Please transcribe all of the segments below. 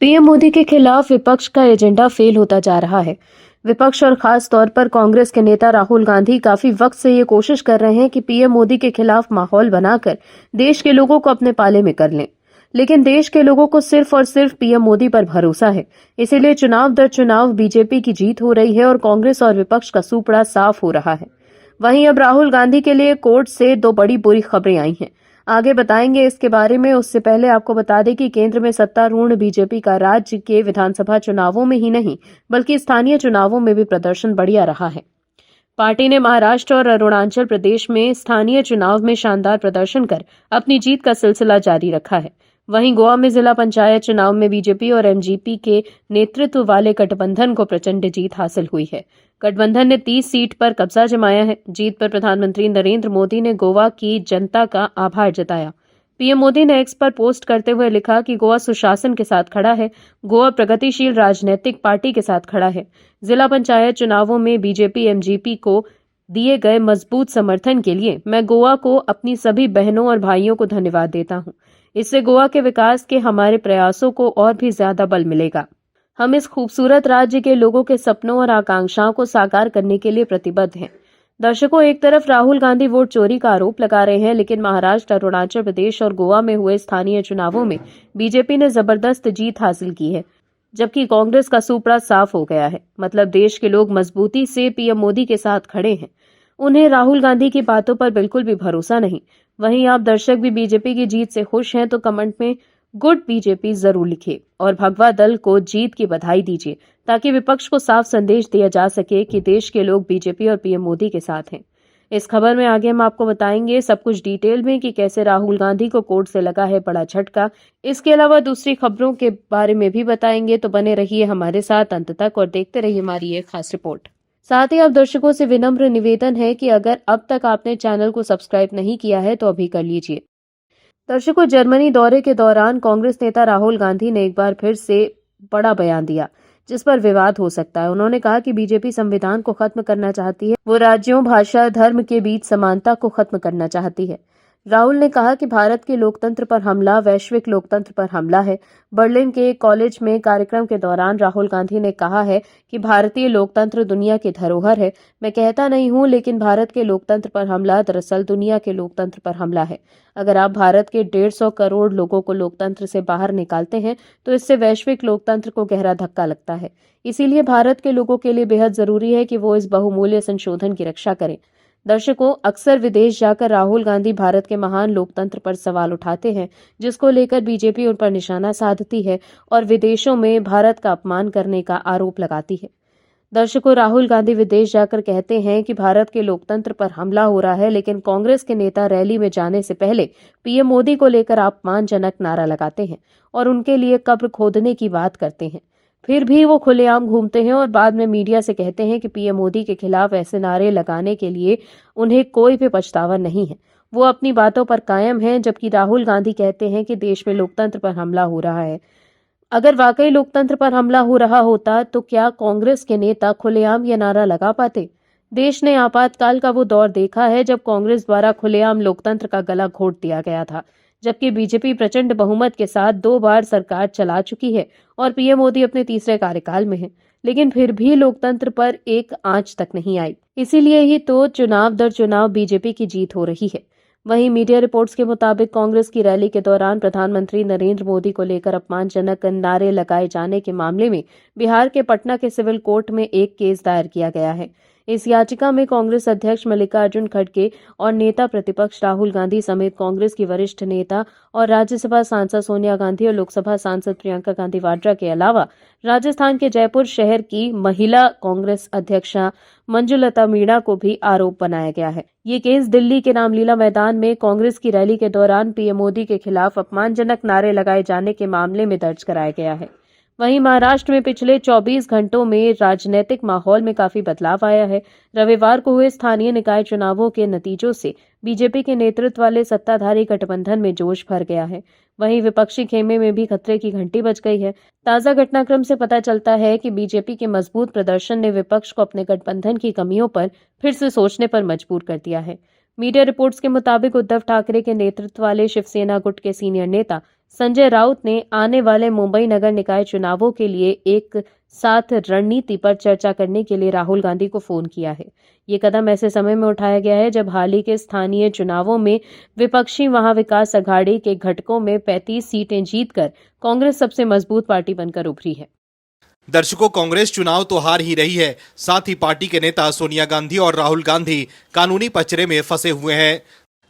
PM Modi के खिलाफ विपक्ष का एजेंडा फेल होता जा रहा है। विपक्ष और खास तौर पर कांग्रेस के नेता राहुल गांधी काफी वक्त से ये कोशिश कर रहे हैं कि पीएम मोदी के खिलाफ माहौल बनाकर देश के लोगों को अपने पाले में कर लें। लेकिन देश के लोगों को सिर्फ और सिर्फ पीएम मोदी पर भरोसा है। इसीलिए चुनाव दर चुनाव बीजेपी की जीत हो रही है और कांग्रेस और विपक्ष का सूपड़ा साफ हो रहा है। वहीं अब राहुल गांधी के लिए कोर्ट से दो बड़ी बुरी खबरें आई हैं। आगे बताएंगे इसके बारे में। उससे पहले आपको बता दें कि केंद्र में सत्तारूढ़ बीजेपी का राज्य के विधानसभा चुनावों में ही नहीं बल्कि स्थानीय चुनावों में भी प्रदर्शन बढ़िया रहा है। पार्टी ने महाराष्ट्र और अरुणाचल प्रदेश में स्थानीय चुनाव में शानदार प्रदर्शन कर अपनी जीत का सिलसिला जारी रखा है। वहीं गोवा में जिला पंचायत चुनाव में बीजेपी और एमजीपी के नेतृत्व वाले गठबंधन को प्रचंड जीत हासिल हुई है। गठबंधन ने 30 सीट पर कब्जा जमाया है। जीत पर प्रधानमंत्री नरेंद्र मोदी ने गोवा की जनता का आभार जताया। पीएम मोदी ने एक्स पर पोस्ट करते हुए लिखा कि गोवा सुशासन के साथ खड़ा है, गोवा प्रगतिशील राजनीतिक पार्टी के साथ खड़ा है। जिला पंचायत चुनावों में बीजेपी एमजीपी को दिए गए मजबूत समर्थन के लिए मैं गोवा को अपनी सभी बहनों और भाइयों को धन्यवाद देता हूं। इससे गोवा के विकास के हमारे प्रयासों को और भी ज्यादा बल मिलेगा। हम इस खूबसूरत राज्य के लोगों के सपनों और आकांक्षाओं को साकार करने के लिए प्रतिबद्ध हैं। दर्शकों, एक तरफ राहुल गांधी वोट चोरी का आरोप लगा रहे हैं, लेकिन महाराष्ट्र, अरुणाचल प्रदेश और गोवा में हुए स्थानीय चुनावों में बीजेपी ने जबरदस्त जीत हासिल की है, जबकि कांग्रेस का सूपड़ा साफ हो गया है। मतलब देश के लोग मजबूती से पीएम मोदी के साथ खड़े हैं। उन्हें राहुल गांधी की बातों पर बिल्कुल भी भरोसा नहीं। वहीं आप दर्शक भी बीजेपी की जीत से खुश हैं तो कमेंट में गुड बीजेपी जरूर लिखें और भगवा दल को जीत की बधाई दीजिए, ताकि विपक्ष को साफ संदेश दिया जा सके कि देश के लोग बीजेपी और पीएम मोदी के साथ हैं। इस खबर में आगे हम आपको बताएंगे सब कुछ डिटेल में कि कैसे राहुल गांधी को कोर्ट से लगा है बड़ा झटका। इसके अलावा दूसरी खबरों के बारे में भी बताएंगे, तो बने रहिए हमारे साथ अंत तक और देखते रहिए हमारी ये खास रिपोर्ट। साथ ही आप दर्शकों से विनम्र निवेदन है कि अगर अब तक आपने चैनल को सब्सक्राइब नहीं किया है तो अभी कर लीजिए। दर्शकों, जर्मनी दौरे के दौरान कांग्रेस नेता राहुल गांधी ने एक बार फिर से बड़ा बयान दिया, जिस पर विवाद हो सकता है। उन्होंने कहा कि बीजेपी संविधान को खत्म करना चाहती है, वो राज्यों, भाषा, धर्म के बीच समानता को खत्म करना चाहती है। राहुल ने कहा कि भारत के लोकतंत्र पर हमला वैश्विक लोकतंत्र पर हमला है। बर्लिन के एक कॉलेज में कार्यक्रम के दौरान राहुल गांधी ने कहा है कि भारतीय लोकतंत्र दुनिया की धरोहर है। मैं कहता नहीं हूं, लेकिन भारत के लोकतंत्र पर हमला दरअसल दुनिया के लोकतंत्र पर हमला है। अगर आप भारत के 150 करोड़ लोगों को लोकतंत्र से बाहर निकालते हैं तो इससे वैश्विक लोकतंत्र को गहरा धक्का लगता है। इसीलिए भारत के लोगों के लिए बेहद जरूरी है कि वो इस बहुमूल्य संशोधन की रक्षा करें। दर्शकों, अक्सर विदेश जाकर राहुल गांधी भारत के महान लोकतंत्र पर सवाल उठाते हैं, जिसको लेकर बीजेपी उन पर निशाना साधती है और विदेशों में भारत का अपमान करने का आरोप लगाती है। दर्शकों, राहुल गांधी विदेश जाकर कहते हैं कि भारत के लोकतंत्र पर हमला हो रहा है, लेकिन कांग्रेस के नेता रैली में जाने से पहले पीएम मोदी को लेकर अपमानजनक नारा लगाते हैं और उनके लिए कब्र खोदने की बात करते हैं। फिर भी वो खुलेआम घूमते हैं और बाद में मीडिया से कहते हैं कि पीएम मोदी के खिलाफ ऐसे नारे लगाने के लिए उन्हें कोई भी पछतावा नहीं है। वो अपनी बातों पर कायम हैं, जबकि राहुल गांधी कहते हैं कि देश में लोकतंत्र पर हमला हो रहा है। अगर वाकई लोकतंत्र पर हमला हो रहा होता तो क्या कांग्रेस के नेता खुलेआम ये नारा लगा पाते? देश ने आपातकाल का वो दौर देखा है जब कांग्रेस द्वारा खुलेआम लोकतंत्र का गला घोट दिया गया था, जबकि बीजेपी प्रचंड बहुमत के साथ 2 बार सरकार चला चुकी है और पीएम मोदी अपने तीसरे कार्यकाल में है, लेकिन फिर भी लोकतंत्र पर एक आंच तक नहीं आई। इसीलिए ही तो चुनाव दर चुनाव बीजेपी की जीत हो रही है। वहीं मीडिया रिपोर्ट्स के मुताबिक कांग्रेस की रैली के दौरान प्रधानमंत्री नरेंद्र मोदी को लेकर अपमानजनक नारे लगाए जाने के मामले में बिहार के पटना के सिविल कोर्ट में एक केस दायर किया गया है। इस याचिका में कांग्रेस अध्यक्ष मल्लिकार्जुन खड़गे और नेता प्रतिपक्ष राहुल गांधी समेत कांग्रेस की वरिष्ठ नेता और राज्यसभा सांसद सोनिया गांधी और लोकसभा सांसद प्रियंका गांधी वाड्रा के अलावा राजस्थान के जयपुर शहर की महिला कांग्रेस अध्यक्षा मंजुलता मीणा को भी आरोप बनाया गया है। ये केस दिल्ली के रामलीला मैदान में कांग्रेस की रैली के दौरान पीएम मोदी के खिलाफ अपमानजनक नारे लगाए जाने के मामले में दर्ज कराया गया है। वहीं महाराष्ट्र में पिछले 24 घंटों में राजनीतिक माहौल में काफी बदलाव आया है। रविवार को हुए स्थानीय निकाय चुनावों के नतीजों से बीजेपी के नेतृत्व वाले सत्ताधारी गठबंधन में जोश भर गया है। वहीं विपक्षी खेमे में भी खतरे की घंटी बज गई है। ताजा घटनाक्रम से पता चलता है कि बीजेपी के मजबूत प्रदर्शन ने विपक्ष को अपने गठबंधन की कमियों पर फिर से सोचने पर मजबूर कर दिया है। मीडिया रिपोर्ट्स के मुताबिक उद्धव ठाकरे के नेतृत्व वाले शिवसेना गुट के सीनियर नेता संजय राउत ने आने वाले मुंबई नगर निकाय चुनावों के लिए एक साथ रणनीति पर चर्चा करने के लिए राहुल गांधी को फोन किया है। ये कदम ऐसे समय में उठाया गया है जब हाल ही के स्थानीय चुनावों में विपक्षी महाविकास अघाड़ी के घटकों में 35 सीटें जीतकर कांग्रेस सबसे मजबूत पार्टी बनकर उभरी है। दर्शकों, कांग्रेस चुनाव तो हार ही रही है, साथ ही पार्टी के नेता सोनिया गांधी और राहुल गांधी कानूनी पचड़े में फंसे हुए हैं।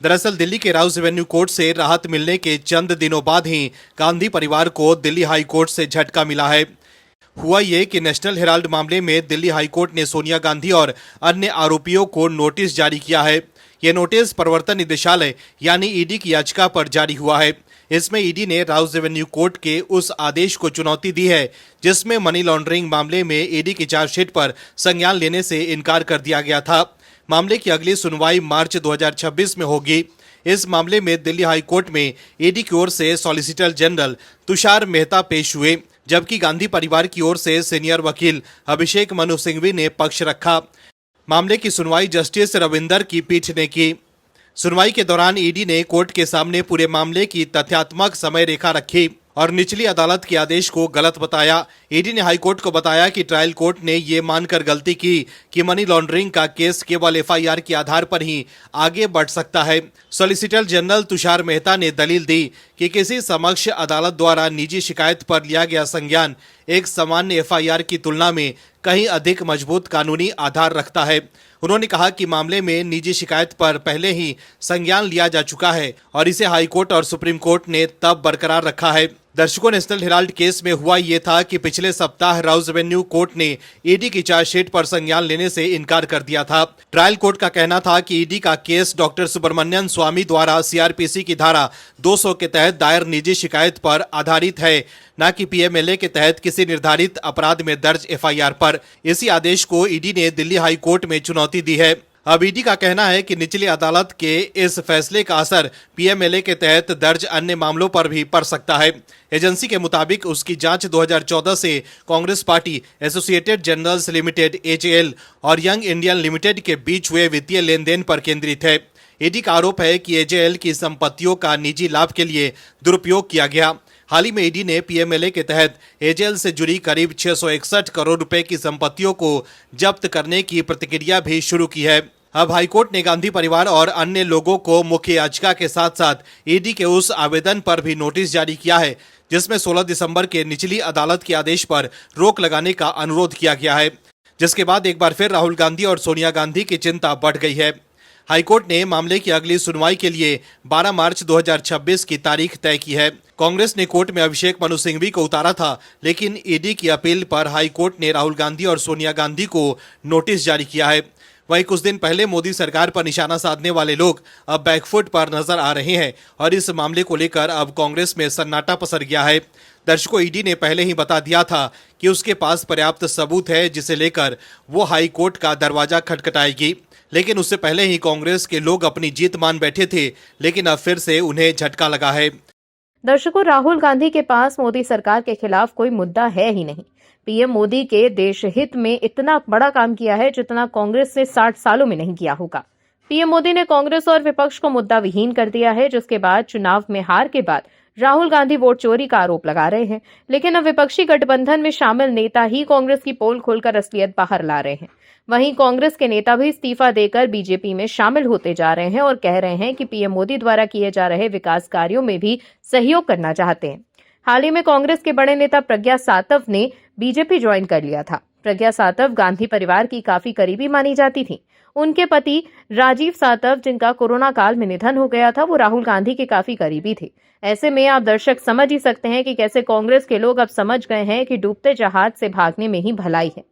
दरअसल दिल्ली के राउस एवेन्यू कोर्ट से राहत मिलने के चंद दिनों बाद ही गांधी परिवार को दिल्ली हाई कोर्ट से झटका मिला है। हुआ ये कि नेशनल हेराल्ड मामले में दिल्ली हाई कोर्ट ने सोनिया गांधी और अन्य आरोपियों को नोटिस जारी किया है। ये नोटिस प्रवर्तन निदेशालय यानी ईडी की याचिका पर जारी हुआ है। इसमें ईडी ने राउस एवेन्यू कोर्ट के उस आदेश को चुनौती दी है जिसमें मनी लॉन्ड्रिंग मामले में ईडी की चार्जशीट पर संज्ञान लेने से इनकार कर दिया गया था। मामले की अगली सुनवाई मार्च 2026 में होगी। इस मामले में दिल्ली हाई कोर्ट में ईडी की ओर से सॉलिसिटर जनरल तुषार मेहता पेश हुए, जबकि गांधी परिवार की ओर से सीनियर वकील अभिषेक मनु सिंघवी ने पक्ष रखा। मामले की सुनवाई जस्टिस रविंदर की पीठ ने की। सुनवाई के दौरान ईडी ने कोर्ट के सामने पूरे मामले की तथ्यात्मक समय रेखा रखी और निचली अदालत के आदेश को गलत बताया। ईडी ने हाई कोर्ट को बताया कि ट्रायल कोर्ट ने ये मानकर गलती की कि मनी लॉन्ड्रिंग का केस केवल एफआईआर के आधार पर ही आगे बढ़ सकता है। सॉलिसिटर जनरल तुषार मेहता ने दलील दी कि किसी समक्ष अदालत द्वारा निजी शिकायत पर लिया गया संज्ञान एक सामान्य एफआईआर की तुलना में कहीं अधिक मजबूत कानूनी आधार रखता है। उन्होंने कहा कि मामले में निजी शिकायत पर पहले ही संज्ञान लिया जा चुका है और इसे हाई कोर्ट और सुप्रीम कोर्ट ने तब बरकरार रखा है। दर्शकों, नेशनल हेराल्ड केस में हुआ ये था कि पिछले सप्ताह राउस एवेन्यू कोर्ट ने ईडी की चार्जशीट पर संज्ञान लेने से इनकार कर दिया था। ट्रायल कोर्ट का कहना था कि ईडी का केस डॉक्टर सुब्रमण्यन स्वामी द्वारा सीआरपीसी की धारा 200 के तहत दायर निजी शिकायत पर आधारित है, न कि पीएमएलए के तहत किसी निर्धारित अपराध में दर्ज एफआईआर पर। इसी आदेश को ईडी ने दिल्ली हाई कोर्ट में चुनौती दी है। अब ईडी का कहना है कि निचली अदालत के इस फैसले का असर पीएमएलए के तहत दर्ज अन्य मामलों पर भी पड़ सकता है। एजेंसी के मुताबिक उसकी जांच 2014 से Congress party, associated journals limited AJL और यंग इंडियन लिमिटेड के बीच हुए वित्तीय लेन देन पर केंद्रित है। ईडी का आरोप है कि एजेएल की संपत्तियों का निजी लाभ के लिए दुरुपयोग किया गया। हाल ही में ईडी ने पीएमएलए के तहत एजेएल से जुड़ी करीब 661 करोड़ रुपए की संपत्तियों को जब्त करने की प्रक्रिया भी शुरू की है। अब हाईकोर्ट ने गांधी परिवार और अन्य लोगों को मुख्य याचिका के साथ साथ ईडी के उस आवेदन पर भी नोटिस जारी किया है जिसमें 16 दिसंबर के निचली अदालत के आदेश पर रोक लगाने का अनुरोध किया गया है, जिसके बाद एक बार फिर राहुल गांधी और सोनिया गांधी की चिंता बढ़ गई है। हाईकोर्ट ने मामले की अगली सुनवाई के लिए 12 मार्च 2026 की तारीख तय की है। कांग्रेस ने कोर्ट में अभिषेक मनु सिंघवी को उतारा था, लेकिन ईडी की अपील पर हाईकोर्ट ने राहुल गांधी और सोनिया गांधी को नोटिस जारी किया है। वहीं कुछ दिन पहले मोदी सरकार पर निशाना साधने वाले लोग अब बैकफुट पर नजर आ रहे हैं और इस मामले को लेकर अब कांग्रेस में सन्नाटा पसर गया है। दर्शकों, ईडी ने पहले ही बता दिया था कि उसके पास पर्याप्त सबूत है जिसे लेकर वो हाई कोर्ट का दरवाजा खटखटाएगी, लेकिन उससे पहले ही कांग्रेस के लोग अपनी जीत मान बैठे थे, लेकिन अब फिर से उन्हें झटका लगा है। दर्शकों, राहुल गांधी के पास मोदी सरकार के खिलाफ कोई मुद्दा है ही नहीं। पीएम मोदी के देश हित में इतना बड़ा काम किया है जितना कांग्रेस ने 60 सालों में नहीं किया होगा। पीएम मोदी ने कांग्रेस और विपक्ष को मुद्दा विहीन कर दिया है, जिसके बाद चुनाव में हार के बाद राहुल गांधी वोट चोरी का आरोप लगा रहे हैं। लेकिन अब विपक्षी गठबंधन में शामिल नेता ही कांग्रेस की पोल खोलकर असलियत बाहर ला रहे हैं। वहीं कांग्रेस के नेता भी इस्तीफा देकर बीजेपी में शामिल होते जा रहे हैं और कह रहे हैं कि पीएम मोदी द्वारा किए जा रहे विकास कार्यों में भी सहयोग करना चाहते हैं। हाल ही में कांग्रेस के बड़े नेता प्रज्ञा सातव ने बीजेपी ज्वाइन कर लिया था। प्रज्ञा सातव गांधी परिवार की काफी करीबी मानी जाती थी। उनके पति राजीव सातव, जिनका कोरोना काल में निधन हो गया था, वो राहुल गांधी के काफी करीबी थे। ऐसे में आप दर्शक समझ ही सकते हैं कि कैसे कांग्रेस के लोग अब समझ गए हैं कि डूबते जहाज से भागने में ही भलाई है।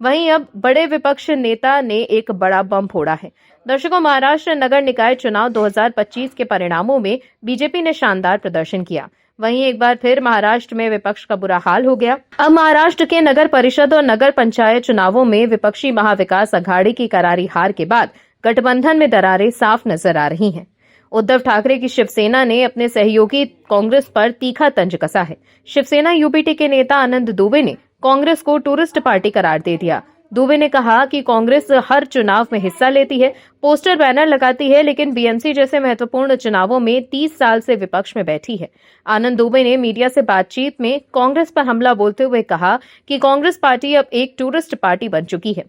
वहीं अब बड़े विपक्ष नेता ने एक बड़ा बम फोड़ा है। दर्शकों, महाराष्ट्र नगर निकाय चुनाव 2025 के परिणामों में बीजेपी ने शानदार प्रदर्शन किया। वहीं एक बार फिर महाराष्ट्र में विपक्ष का बुरा हाल हो गया। अब महाराष्ट्र के नगर परिषद और नगर पंचायत चुनावों में विपक्षी महाविकास अघाड़ी की करारी हार के बाद गठबंधन में दरारें साफ नजर आ रही हैं। उद्धव ठाकरे की शिवसेना ने अपने सहयोगी कांग्रेस पर तीखा तंज कसा है। शिवसेना यूपीटी के नेता आनंद दुबे ने कांग्रेस को टूरिस्ट पार्टी करार दे दिया। दुबे ने कहा कि कांग्रेस हर चुनाव में हिस्सा लेती है, पोस्टर बैनर लगाती है, लेकिन बीएमसी जैसे महत्वपूर्ण चुनावों में 30 साल से विपक्ष में बैठी है। आनंद दुबे ने मीडिया से बातचीत में कांग्रेस पर हमला बोलते हुए कहा कि कांग्रेस पार्टी अब एक टूरिस्ट पार्टी बन चुकी है।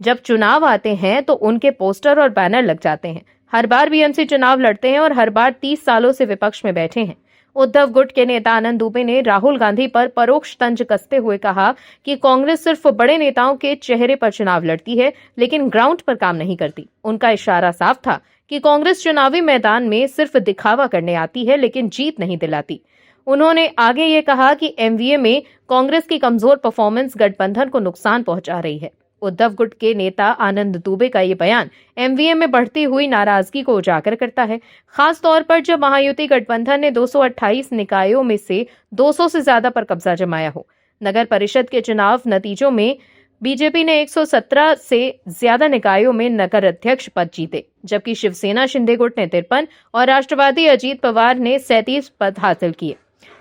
जब चुनाव आते हैं तो उनके पोस्टर और बैनर लग जाते हैं। हर बार बीएमसी चुनाव लड़ते हैं और हर बार 30 सालों से विपक्ष में बैठे हैं। उद्धव गुट के नेता आनंद दुबे ने राहुल गांधी पर परोक्ष तंज कसते हुए कहा कि कांग्रेस सिर्फ बड़े नेताओं के चेहरे पर चुनाव लड़ती है, लेकिन ग्राउंड पर काम नहीं करती। उनका इशारा साफ था कि कांग्रेस चुनावी मैदान में सिर्फ दिखावा करने आती है, लेकिन जीत नहीं दिलाती। उन्होंने आगे ये कहा कि एमवीए में कांग्रेस की कमजोर परफॉर्मेंस गठबंधन को नुकसान पहुंचा रही है। उद्धव गुट के नेता आनंद दुबे का ये बयान एमवीए में बढ़ती हुई नाराजगी को उजागर करता है, खास तौर पर जब महायुति गठबंधन ने 228 निकायों में से 200 से ज्यादा पर कब्जा जमाया हो। नगर परिषद के चुनाव नतीजों में बीजेपी ने 117 से ज्यादा निकायों में नगर अध्यक्ष पद जीते, जबकि शिवसेना शिंदे गुट ने 53 और राष्ट्रवादी अजीत पवार ने 37 पद हासिल किए।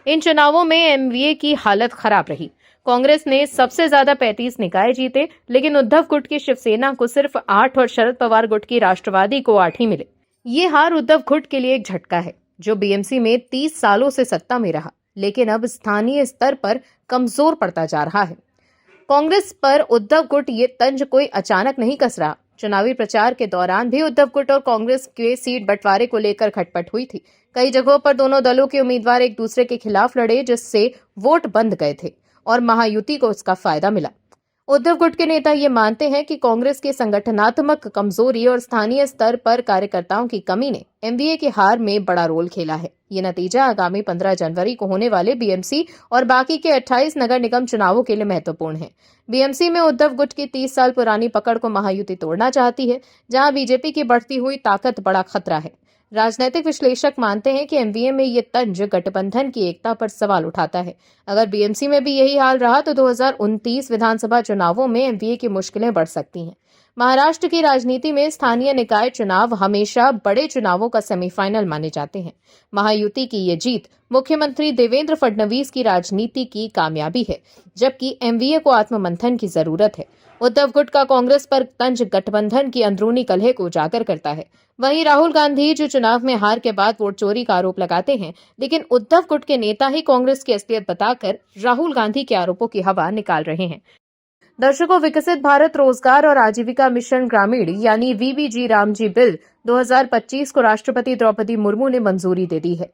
इन चुनावों में एमवीए की हालत खराब रही। कांग्रेस ने सबसे ज्यादा 35 निकाय जीते, लेकिन उद्धव गुट की शिवसेना को सिर्फ 8 और शरद पवार गुट की राष्ट्रवादी को 8 ही मिले। ये हार उद्धव गुट के लिए एक झटका है, जो बीएमसी में 30 सालों से सत्ता में रहा, लेकिन अब स्थानीय स्तर पर कमजोर पड़ता जा रहा है। कांग्रेस पर उद्धव गुट ये तंज कोई अचानक नहीं कस रहा। चुनावी प्रचार के दौरान भी उद्धव गुट और कांग्रेस के सीट बंटवारे को लेकर खटपट हुई थी। कई जगहों पर दोनों दलों के उम्मीदवार एक दूसरे के खिलाफ लड़े, जिससे वोट बंद गए थे और महायुति को उसका फायदा मिला। उद्धव गुट के नेता ये मानते हैं कि कांग्रेस की संगठनात्मक कमजोरी और स्थानीय स्तर पर कार्यकर्ताओं की कमी ने एमवीए की हार में बड़ा रोल खेला है। ये नतीजा आगामी 15 जनवरी को होने वाले बीएमसी और बाकी के 28 नगर निगम चुनावों के लिए महत्वपूर्ण है। बीएमसी में उद्धव गुट की 30 साल पुरानी पकड़ को महायुति तोड़ना चाहती है, जहां बीजेपी की बढ़ती हुई ताकत बड़ा खतरा है। राजनीतिक विश्लेषक मानते हैं कि एमवीए में ये तंज गठबंधन की एकता पर सवाल उठाता है। अगर बीएमसी में भी यही हाल रहा तो 2029 विधानसभा चुनावों में एमवीए की मुश्किलें बढ़ सकती हैं। महाराष्ट्र की राजनीति में स्थानीय निकाय चुनाव हमेशा बड़े चुनावों का सेमीफाइनल माने जाते हैं। महायुति की ये जीत मुख्यमंत्री देवेंद्र फडणवीस की राजनीति की कामयाबी है, जबकि एमवीए को आत्ममंथन की जरूरत है। उद्धव गुट का कांग्रेस पर तंज गठबंधन की अंदरूनी कलह को उजागर करता है। वहीं राहुल गांधी जो चुनाव में हार के बाद वोट चोरी का आरोप लगाते हैं, लेकिन उद्धव गुट के नेता ही कांग्रेस की असलियत बताकर राहुल गांधी के आरोपों की हवा निकाल रहे हैं। दर्शकों, विकसित भारत रोजगार और आजीविका मिशन ग्रामीण यानी वीबीजी रामजी बिल 2025 को राष्ट्रपति द्रौपदी मुर्मू ने मंजूरी दे दी है।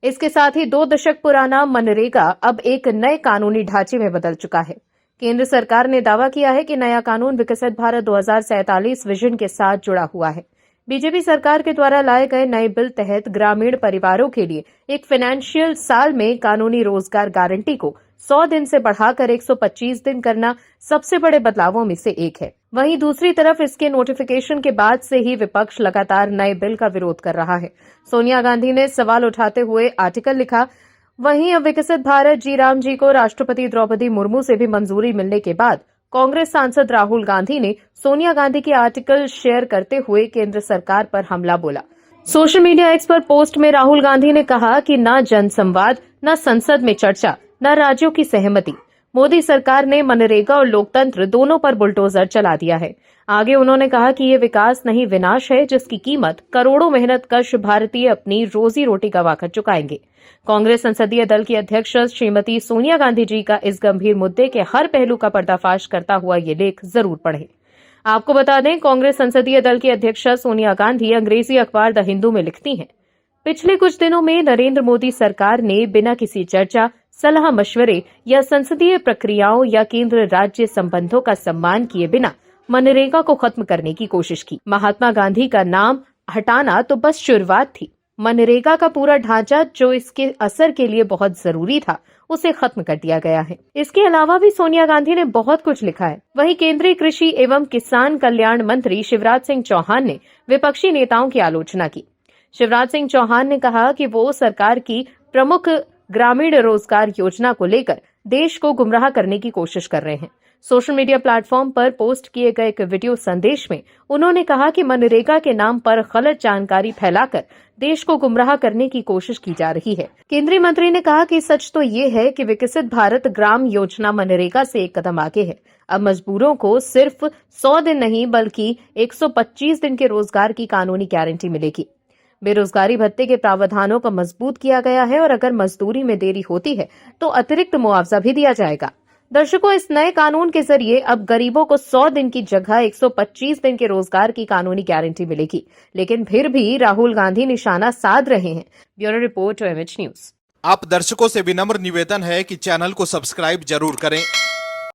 इसके साथ ही 2 दशक पुराना मनरेगा अब एक नए कानूनी ढांचे में बदल चुका है। केंद्र सरकार ने दावा किया है कि नया कानून विकसित भारत 2047 विजन के साथ जुड़ा हुआ है। बीजेपी सरकार के द्वारा लाए गए नए बिल तहत ग्रामीण परिवारों के लिए एक फाइनेंशियल साल में कानूनी रोजगार गारंटी को 100 दिन से बढ़ाकर 125 दिन करना सबसे बड़े बदलावों में से एक है। वहीं दूसरी तरफ इसके नोटिफिकेशन के बाद से ही विपक्ष लगातार नए बिल का विरोध कर रहा है। सोनिया गांधी ने सवाल उठाते हुए आर्टिकल लिखा। वहीं अब विकसित भारत जी राम जी को राष्ट्रपति द्रौपदी मुर्मू से भी मंजूरी मिलने के बाद कांग्रेस सांसद राहुल गांधी ने सोनिया गांधी के आर्टिकल शेयर करते हुए केंद्र सरकार पर हमला बोला। सोशल मीडिया एक्स पर पोस्ट में राहुल गांधी ने कहा कि न जनसंवाद, न संसद में चर्चा, न राज्यों की सहमति। मोदी सरकार ने मनरेगा और लोकतंत्र दोनों पर बुलडोजर चला दिया है। आगे उन्होंने कहा कि ये विकास नहीं विनाश है, जिसकी कीमत करोड़ों मेहनतकश भारतीय अपनी रोजी रोटी गंवाकर चुकाएंगे। कांग्रेस संसदीय दल की अध्यक्ष श्रीमती सोनिया गांधी जी का इस गंभीर मुद्दे के हर पहलू का पर्दाफाश करता हुआ ये लेख जरूर पढ़ें। आपको बता दें, कांग्रेस संसदीय दल की अध्यक्ष सोनिया गांधी अंग्रेजी अखबार द हिंदू में लिखती हैं, पिछले कुछ दिनों में नरेंद्र मोदी सरकार ने बिना किसी चर्चा, सलाह मशवरे या संसदीय प्रक्रियाओं या केंद्र राज्य संबंधों का सम्मान किए बिना मनरेगा को खत्म करने की कोशिश की। महात्मा गांधी का नाम हटाना तो बस शुरुआत थी। मनरेगा का पूरा ढांचा जो इसके असर के लिए बहुत जरूरी था, उसे खत्म कर दिया गया है। इसके अलावा भी सोनिया गांधी ने बहुत कुछ लिखा है। वहीं केंद्रीय कृषि एवं किसान कल्याण मंत्री शिवराज सिंह चौहान ने विपक्षी नेताओं की आलोचना की। शिवराज सिंह चौहान ने कहा कि वो सरकार की प्रमुख ग्रामीण रोजगार योजना को लेकर देश को गुमराह करने की कोशिश कर रहे हैं। सोशल मीडिया प्लेटफॉर्म पर पोस्ट किए गए एक वीडियो संदेश में उन्होंने कहा कि मनरेगा के नाम पर गलत जानकारी फैलाकर देश को गुमराह करने की कोशिश की जा रही है। केंद्रीय मंत्री ने कहा कि सच तो ये है कि विकसित भारत ग्राम योजना मनरेगा से एक कदम आगे है। अब मजदूरों को सिर्फ 100 दिन नहीं बल्कि 125 दिन के रोजगार की कानूनी गारंटी मिलेगी। बेरोजगारी भत्ते के प्रावधानों को मजबूत किया गया है और अगर मजदूरी में देरी होती है तो अतिरिक्त मुआवजा भी दिया जाएगा। दर्शकों, इस नए कानून के जरिए अब गरीबों को 100 दिन की जगह 125 दिन के रोजगार की कानूनी गारंटी मिलेगी, लेकिन फिर भी राहुल गांधी निशाना साध रहे हैं। Bureau report, MH news. आप दर्शकों से विनम्र निवेदन है कि चैनल को सब्सक्राइब जरूर करें